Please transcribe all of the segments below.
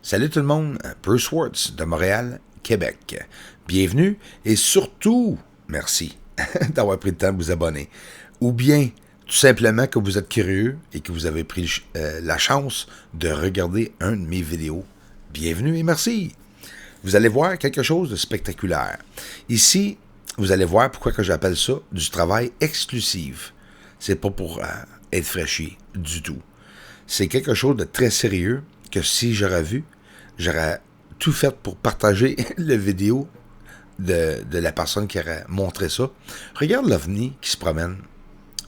Salut tout le monde, Bruce Wartz de Montréal, Québec. Bienvenue et surtout, merci d'avoir pris le temps de vous abonner. Ou bien, tout simplement que vous êtes curieux et que vous avez pris la chance de regarder un de mes vidéos. Bienvenue et merci. Vous allez voir quelque chose de spectaculaire. Ici, vous allez voir pourquoi que j'appelle ça du travail exclusif. C'est pas pour être fraîchi du tout. C'est quelque chose de très sérieux que si j'aurais vu, j'aurais tout fait pour partager la vidéo de la personne qui aurait montré ça. Regarde l'OVNI qui se promène.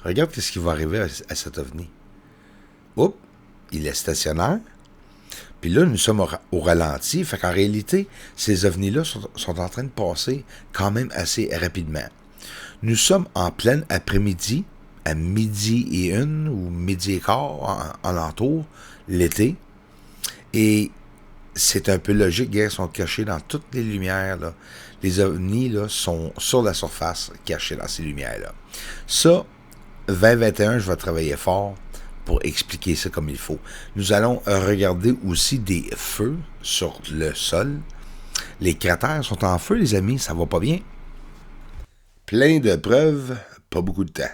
Regarde ce qui va arriver à cet OVNI. Oups, il est stationnaire. Puis là, nous sommes au ralenti. Fait qu'en réalité, ces OVNIs-là sont en train de passer quand même assez rapidement. Nous sommes en plein après-midi, à midi et une ou midi et quart en l'entour, l'été. Et c'est un peu logique, ils sont cachés dans toutes les lumières, là. Les ovnis là, sont sur la surface, cachés dans ces lumières-là. Ça, 2021, je vais travailler fort pour expliquer ça comme il faut. Nous allons regarder aussi des feux sur le sol. Les cratères sont en feu, les amis, ça va pas bien. Plein de preuves, pas beaucoup de temps.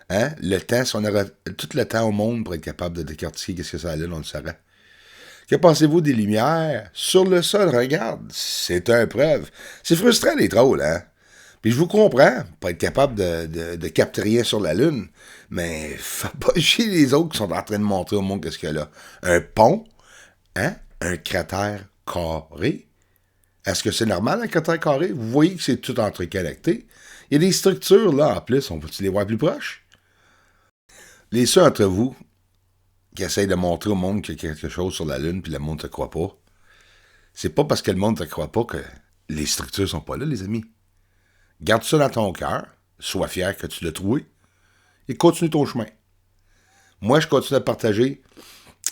Hein? Le temps, si on aurait tout le temps au monde pour être capable de décortiquer qu'est-ce que ça allait, on le saurait. Que pensez-vous des lumières? Sur le sol, regarde, c'est une preuve. C'est frustrant les trolls, hein? Puis je vous comprends, pas être capable de capter rien sur la Lune, mais faut pas chier les autres qui sont en train de montrer au monde qu'est-ce qu'il y a là. Un pont, hein? Un cratère carré. Est-ce que c'est normal un cratère carré? Vous voyez que c'est tout entreconnecté. Il y a des structures là en plus, on peut-tu les voir plus proches? Les ceux entre vous qui essayent de montrer au monde qu'il y a quelque chose sur la Lune, puis le monde ne te croit pas. C'est pas parce que le monde ne te croit pas que les structures sont pas là, les amis. Garde ça dans ton cœur, sois fier que tu l'as trouvé, et continue ton chemin. Moi, je continue à partager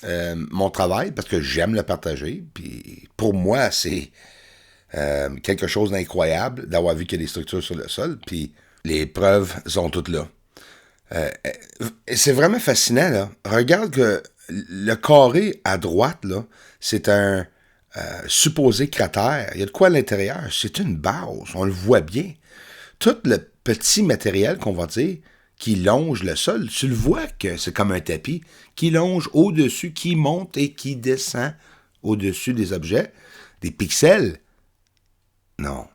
mon travail, parce que j'aime le partager, puis pour moi, c'est quelque chose d'incroyable d'avoir vu qu'il y a des structures sur le sol, puis les preuves sont toutes là. C'est vraiment fascinant, là. Regarde que le carré à droite, là, c'est un supposé cratère. Il y a de quoi à l'intérieur? C'est une base, on le voit bien. Tout le petit matériel qu'on va dire qui longe le sol, tu le vois que c'est comme un tapis qui longe au-dessus, qui monte et qui descend au-dessus des objets. Des pixels? Non.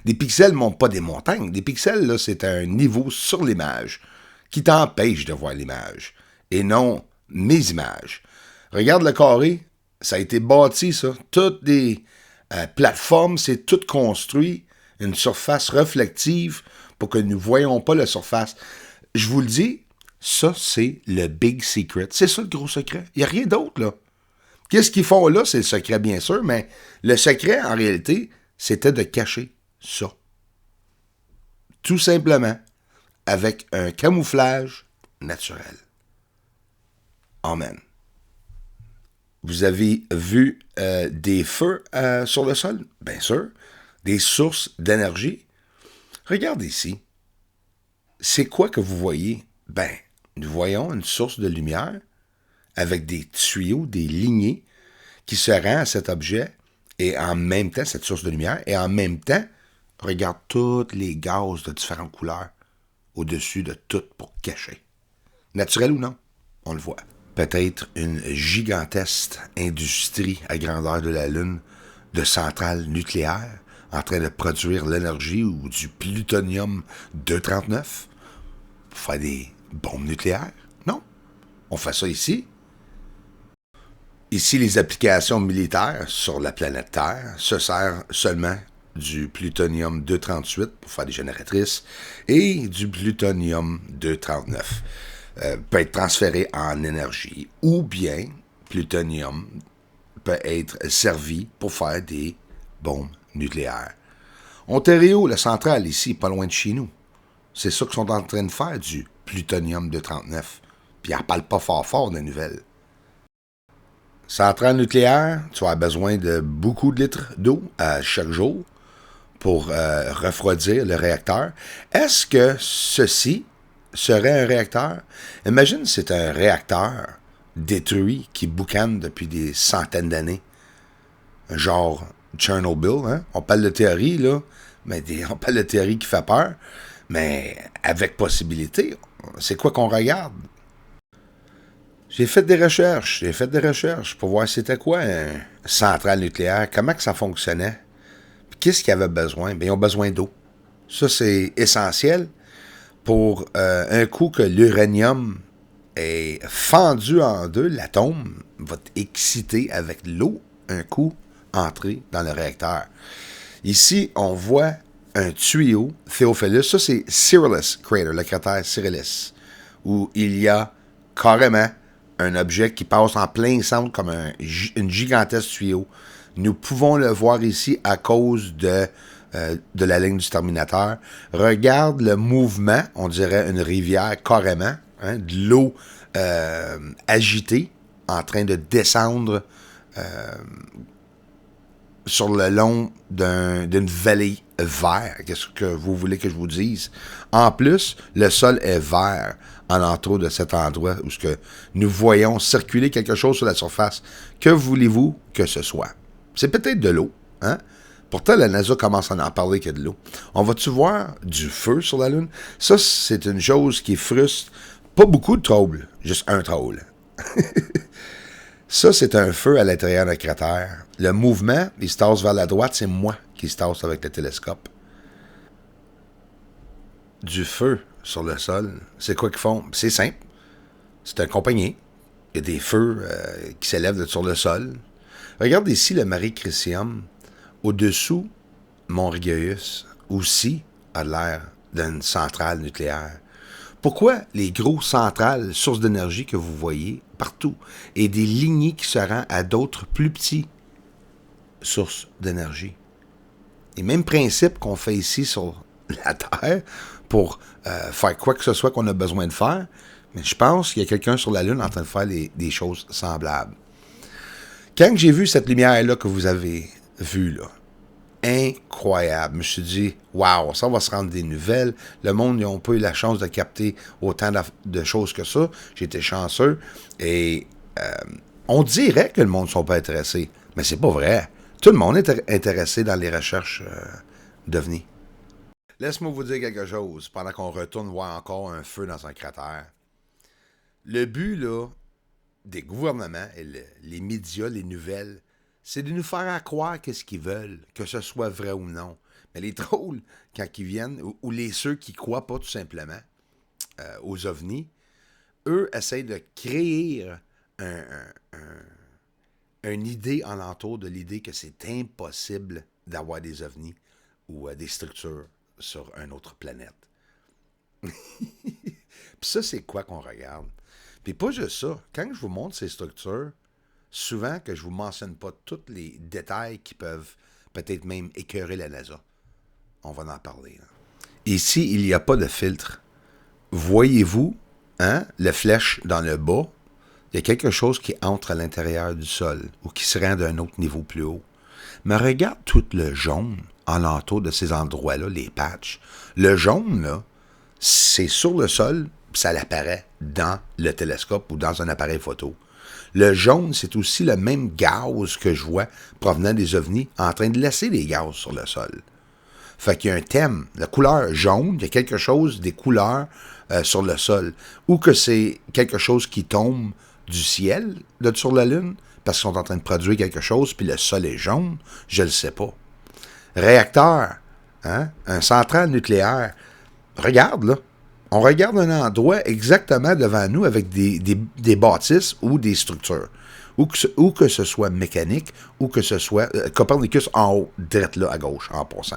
Des pixels ne montent pas des montagnes. Des pixels, là, c'est un niveau sur l'image qui t'empêche de voir l'image, et non mes images. Regarde le carré, ça a été bâti, ça. Toutes les plateformes, c'est tout construit, une surface reflective pour que nous ne voyons pas la surface. Je vous le dis, ça, c'est le big secret. C'est ça le gros secret. Il n'y a rien d'autre, là. Qu'est-ce qu'ils font là? C'est le secret, bien sûr, mais le secret, en réalité, c'était de cacher ça. Tout simplement, avec un camouflage naturel. Amen. Vous avez vu des feux sur le sol? Bien sûr. Des sources d'énergie? Regardez ici. C'est quoi que vous voyez? Ben, nous voyons une source de lumière avec des tuyaux, des lignées qui se rend à cet objet et en même temps, cette source de lumière, et en même temps, regarde tous les gaz de différentes couleurs au-dessus de tout pour cacher. Naturel ou non, on le voit. Peut-être une gigantesque industrie à grandeur de la Lune de centrales nucléaires en train de produire l'énergie ou du plutonium-239 pour faire des bombes nucléaires. Non, on fait ça ici. Ici, les applications militaires sur la planète Terre se servent seulement du plutonium-238 pour faire des génératrices et du plutonium-239 peut être transféré en énergie, ou bien plutonium peut être servi pour faire des bombes nucléaires. Ontario, la centrale ici, pas loin de chez nous, c'est ça qu'ils sont en train de faire du plutonium-239. Puis ils n'en parlent pas fort des nouvelles. Centrale nucléaire, tu as besoin de beaucoup de litres d'eau à chaque jour pour refroidir le réacteur. Est-ce que ceci serait un réacteur? Imagine, c'est un réacteur détruit, qui boucane depuis des centaines d'années. Genre Chernobyl, hein? On parle de théorie, là, mais on parle de théorie qui fait peur, mais avec possibilité. C'est quoi qu'on regarde? J'ai fait des recherches pour voir c'était quoi une centrale nucléaire, comment que ça fonctionnait, puis qu'est-ce qu'ils avaient besoin. Bien, ils ont besoin d'eau. Ça, c'est essentiel pour un coup que l'uranium est fendu en deux, l'atome va être excité avec l'eau, un coup entré dans le réacteur. Ici, on voit un tuyau, Theophilus, ça c'est Cyrillus Crater, le cratère Cyrillus, où il y a carrément un objet qui passe en plein centre comme une gigantesque tuyau. Nous pouvons le voir ici à cause de la ligne du Terminateur. Regarde le mouvement, on dirait une rivière carrément, hein, de l'eau agitée en train de descendre sur le long d'une vallée verte. Qu'est-ce que vous voulez que je vous dise? En plus, le sol est vert alentour de cet endroit où nous voyons circuler quelque chose sur la surface. Que voulez-vous que ce soit? C'est peut-être de l'eau, hein? Pourtant, la NASA commence à en parler que de l'eau. On va-tu voir du feu sur la Lune? Ça, c'est une chose qui frustre pas beaucoup de troubles, juste un trouble. Ça, c'est un feu à l'intérieur d'un cratère. Le mouvement, il se tasse vers la droite, c'est moi qui se tasse avec le télescope. Du feu sur le sol, c'est quoi qu'ils font? C'est simple. C'est un compagnie. Il y a des feux qui s'élèvent sur le sol. Regarde ici le Mare Crisium. Au-dessous, Mont-Righeus aussi a l'air d'une centrale nucléaire. Pourquoi les grosses centrales, sources d'énergie que vous voyez partout, et des lignées qui se rendent à d'autres plus petites sources d'énergie? Les mêmes principes qu'on fait ici sur la Terre pour faire quoi que ce soit qu'on a besoin de faire, mais je pense qu'il y a quelqu'un sur la Lune en train de faire des choses semblables. Quand j'ai vu cette lumière-là que vous avez vue, là, incroyable. Je me suis dit, waouh, ça va se rendre des nouvelles. Le monde, ils n'ont pas eu la chance de capter autant de choses que ça. J'ai été chanceux. Et on dirait que le monde ne sont pas intéressés. Mais c'est pas vrai. Tout le monde est intéressé dans les recherches d'OVNI. Laisse-moi vous dire quelque chose pendant qu'on retourne voir encore un feu dans un cratère. Le but, là, des gouvernements, et les médias, les nouvelles, c'est de nous faire croire qu'est-ce qu'ils veulent, que ce soit vrai ou non. Mais les trolls, quand ils viennent, ou ceux qui ne croient pas tout simplement aux ovnis, eux essayent de créer une idée alentour de l'idée que c'est impossible d'avoir des ovnis ou des structures sur une autre planète. Puis ça, c'est quoi qu'on regarde? Puis pas juste ça. Quand je vous montre ces structures, souvent que je ne vous mentionne pas tous les détails qui peuvent peut-être même écœurer la NASA. On va en parler. Là. Ici, il n'y a pas de filtre. Voyez-vous, hein, la flèche dans le bas, il y a quelque chose qui entre à l'intérieur du sol ou qui se rend d'un autre niveau plus haut. Mais regarde tout le jaune alentour de ces endroits-là, les patchs. Le jaune, là, c'est sur le sol, ça l'apparaît dans le télescope ou dans un appareil photo. Le jaune, c'est aussi le même gaz que je vois provenant des ovnis en train de laisser des gaz sur le sol. Fait qu'il y a un thème. La couleur jaune, il y a quelque chose des couleurs sur le sol. Ou que c'est quelque chose qui tombe du ciel sur la Lune parce qu'ils sont en train de produire quelque chose puis le sol est jaune, je le sais pas. Réacteur, hein? Un centrale nucléaire. Regarde, là. On regarde un endroit exactement devant nous avec des bâtisses ou des structures. Ou que ce soit mécanique, ou que ce soit Copernicus en haut, direct là à gauche, en passant.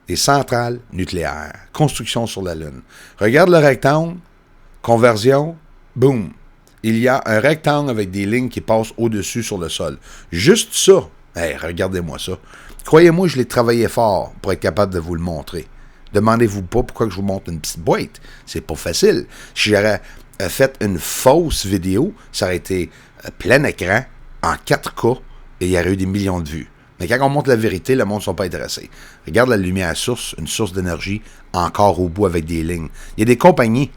Des centrales nucléaires. Construction sur la Lune. Regarde le rectangle. Conversion. Boum. Il y a un rectangle avec des lignes qui passent au-dessus sur le sol. Juste ça. Hey, regardez-moi ça. Croyez-moi, je l'ai travaillé fort pour être capable de vous le montrer. Demandez-vous pas pourquoi je vous montre une petite boîte. C'est pas facile. Si j'aurais fait une fausse vidéo, ça aurait été plein écran, en 4K, et il y aurait eu des millions de vues. Mais quand on montre la vérité, le monde ne sont pas intéressés. Regarde la lumière source, une source d'énergie, encore au bout avec des lignes. Il y a des compagnies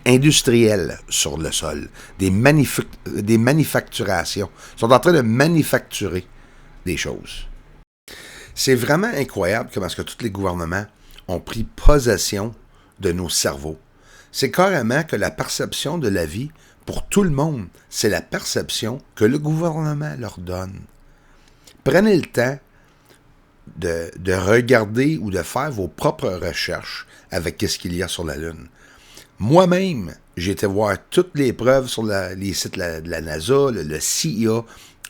industriels sur le sol, des manufacturations. Ils sont en train de manufacturer des choses. C'est vraiment incroyable comment est-ce que tous les gouvernements ont pris possession de nos cerveaux. C'est carrément que la perception de la vie, pour tout le monde, c'est la perception que le gouvernement leur donne. Prenez le temps de regarder ou de faire vos propres recherches avec ce qu'il y a sur la Lune. Moi-même, j'ai été voir toutes les preuves sur les sites de la NASA, le CIA,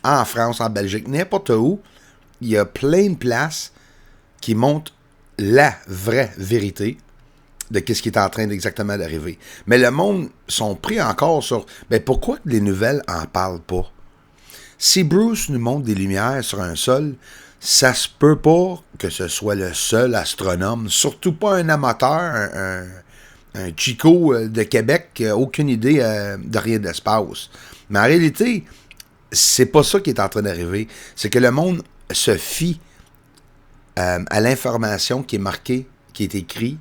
en France, en Belgique, n'importe où. Il y a plein de places qui montrent la vraie vérité de ce qui est en train d'exactement d'arriver. Mais le monde sont pris encore sur pourquoi les nouvelles en parlent pas? Si Bruce nous montre des lumières sur un sol, ça se peut pas que ce soit le seul astronome, surtout pas un amateur, un Chico de Québec qui n'a aucune idée de rien d'espace. Mais en réalité, c'est pas ça qui est en train d'arriver. C'est que le monde se fie à l'information qui est marquée, qui est écrite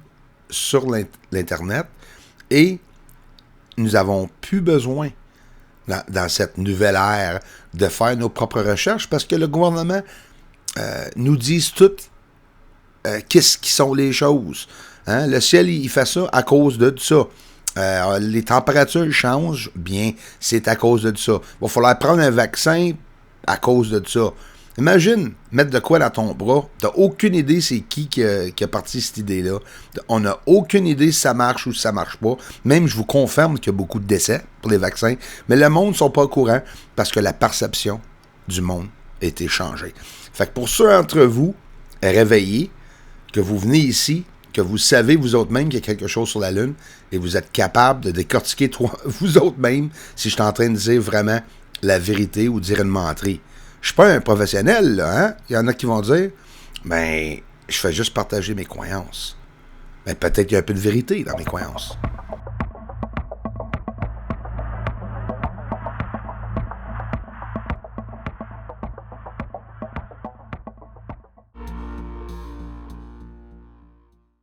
sur l'Internet, et nous avons plus besoin, dans cette nouvelle ère, de faire nos propres recherches, parce que le gouvernement nous dit tout qu'est-ce qui sont les choses. Hein? Le ciel, il fait ça à cause de ça. Les températures changent, bien, c'est à cause de ça. Il va falloir prendre un vaccin à cause de ça. Imagine mettre de quoi dans ton bras. Tu n'as aucune idée c'est qui a parti cette idée-là. On n'a aucune idée si ça marche ou si ça marche pas. Même, je vous confirme qu'il y a beaucoup de décès pour les vaccins. Mais le monde ne sont pas au courant parce que la perception du monde a été changée. Fait que pour ceux d'entre vous réveillés, que vous venez ici, que vous savez vous autres même qu'il y a quelque chose sur la Lune et vous êtes capable de décortiquer vous autres même si je suis en train de dire vraiment la vérité ou dire une menterie. Je suis pas un professionnel, là, hein? Il y en a qui vont dire, je fais juste partager mes croyances. Mais peut-être qu'il y a un peu de vérité dans mes croyances.